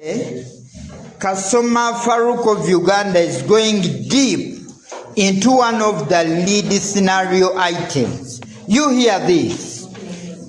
Kasoma Farouk of Uganda is going deep into one of the lead scenario items. You hear this.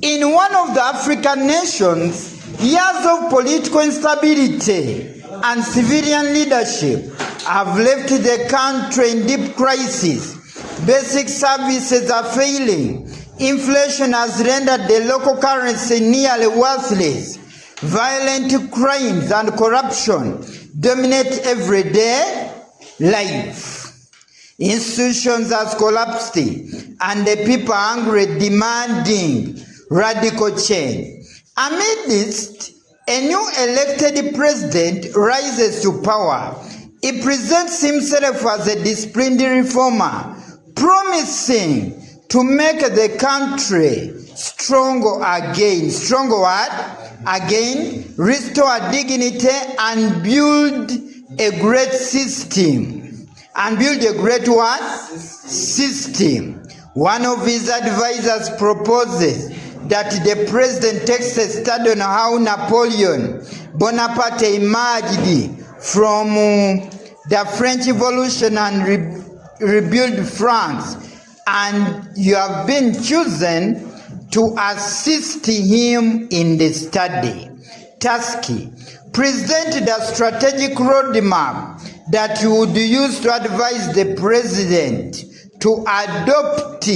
In one of the African nations, years of political instability and civilian leadership have left the country in deep crisis. Basic services are failing. Inflation has rendered the local currency nearly worthless. Violent crimes and corruption dominate everyday life. Institutions have collapsed and the people are angry, demanding radical change. Amidst a new elected president rises to power, he presents himself as a disciplined reformer, promising to make the country stronger again. Stronger what? Again, restore dignity and build a great system. And build a great what? System. One of his advisors proposes that the president takes a study on how Napoleon Bonaparte emerged from the French Revolution and rebuild France. And you have been chosen to assist him in the study. Tasky, present the strategic roadmap that you would use to advise the president to adopt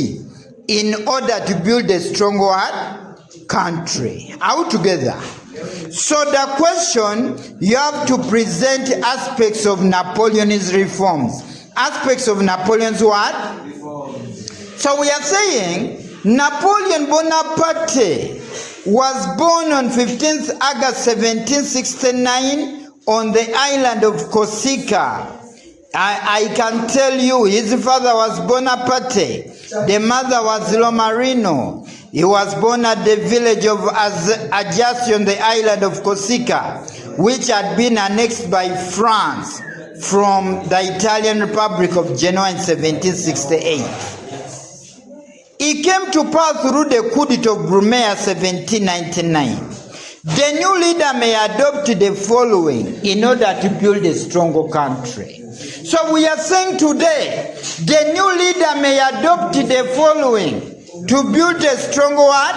in order to build a stronger country. All together. So the question, you have to present aspects of Napoleon's reforms. Aspects of Napoleon's what? Reforms. So we are saying Napoleon Bonaparte was born on 15th August 1769 on the island of Corsica. I can tell you his father was Bonaparte, the mother was Lomarino. He was born at the village of Ajaccio on the island of Corsica, which had been annexed by France from the Italian Republic of Genoa in 1768. He came to power through the coup d'etat of Brumaire 1799. The new leader may adopt the following in order to build a stronger country. So we are saying today, the new leader may adopt the following to build a stronger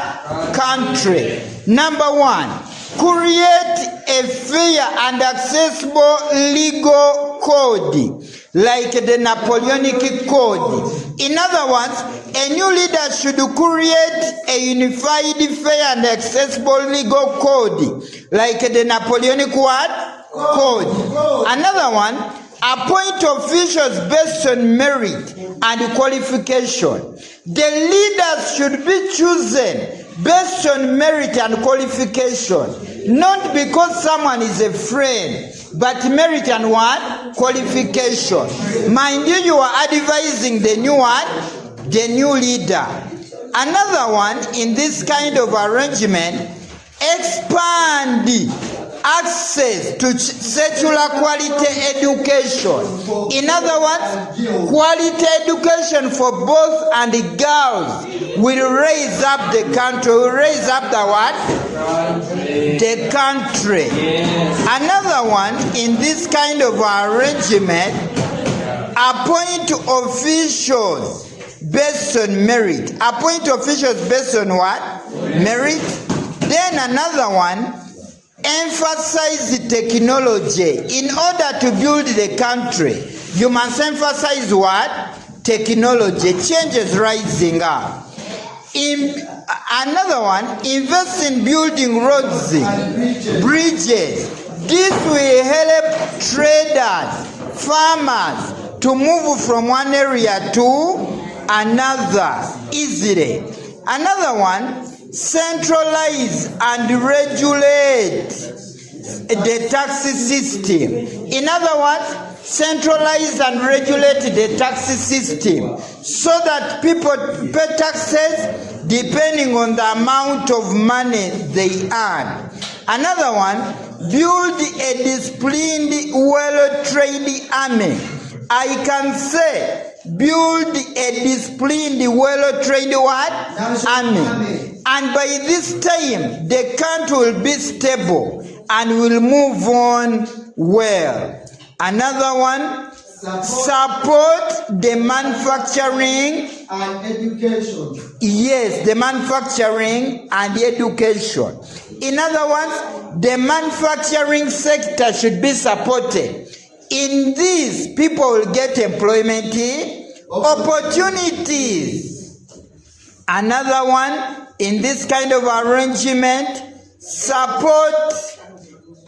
country. Number one, create a fair and accessible legal code like the Napoleonic Code. In other words, a new leader should create a unified, fair and accessible legal code like the Napoleonic Code. Another one, appoint officials based on merit and qualification. The leaders should be chosen based on merit and qualification, not because someone is a friend, but merit and what? Qualification. Mind you, you are advising the new one, the new leader. Another one, in this kind of arrangement, expand access to secular quality education. In other words, quality education for both and the girls will raise up the country, will raise up the what? The country. Yes. Another one, in this kind of arrangement, appoint officials based on merit. Appoint officials based on what? Merit. Then another one, emphasize technology. In order to build the country, you must emphasize what? Technology. Change is rising up. Another one, invest in building roads, bridges. This will help traders, farmers to move from one area to another easily. Another one, centralize and regulate the tax system. In other words, centralize and regulate the tax system so that people pay taxes depending on the amount of money they earn. Another one, build a disciplined, well-trained army. I can say, build a disciplined, well-trained what? Army. And by this time, the country will be stable and will move on well. Another one, support the manufacturing and education. Yes, the manufacturing and education. In other words, the manufacturing sector should be supported. In this, people will get employment opportunities. Another one, in this kind of arrangement, support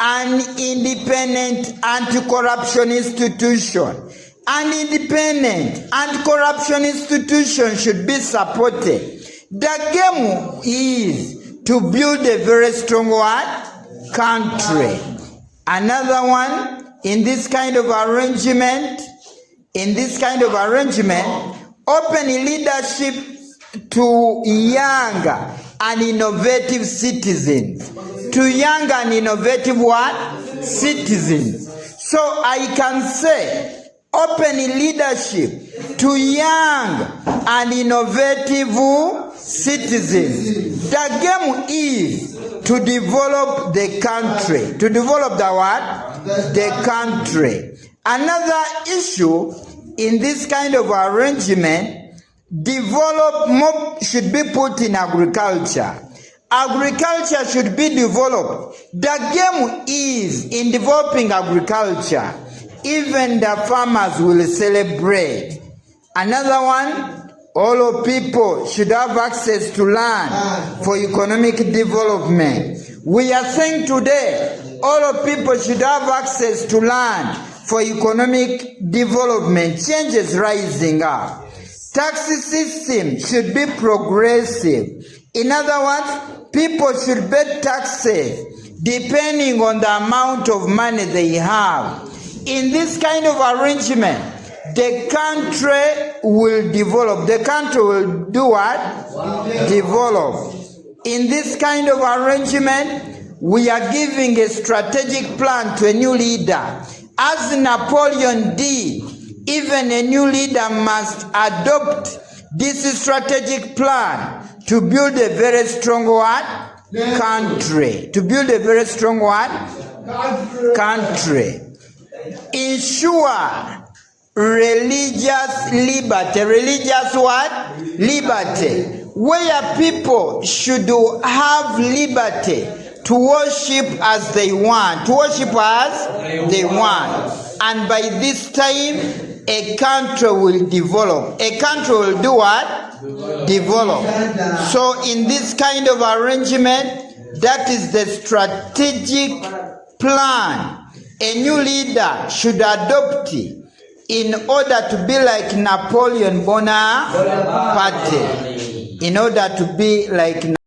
an independent anti-corruption institution. An independent anti-corruption institution should be supported. The game is to build a very strong country. Another one, in this kind of arrangement, open leadership to young and innovative citizens. To young and innovative citizens. So I can say, open leadership to young and innovative citizens. The game is to develop the country. To develop the country. Another issue in this kind of arrangement, development should be put in agriculture. Agriculture should be developed. The game is in developing agriculture. Even the farmers will celebrate. Another one, all of people should have access to land for economic development. We are saying today, all of people should have access to land for economic development. Change is rising up. Tax system should be progressive. In other words, people should pay taxes depending on the amount of money they have. In this kind of arrangement, the country will develop. The country will do what? Develop. In this kind of arrangement, we are giving a strategic plan to a new leader. As Napoleon did, even a new leader must adopt this strategic plan to build a very strong country. To build a very strong country. Ensure religious liberty. Religious liberty. Where people should have liberty to worship as they want. To worship as they want. And by this time, a country will develop. A country will do what? Develop. So in this kind of arrangement, that is the strategic plan a new leader should adopt in order to be like Napoleon Bonaparte. In order to be like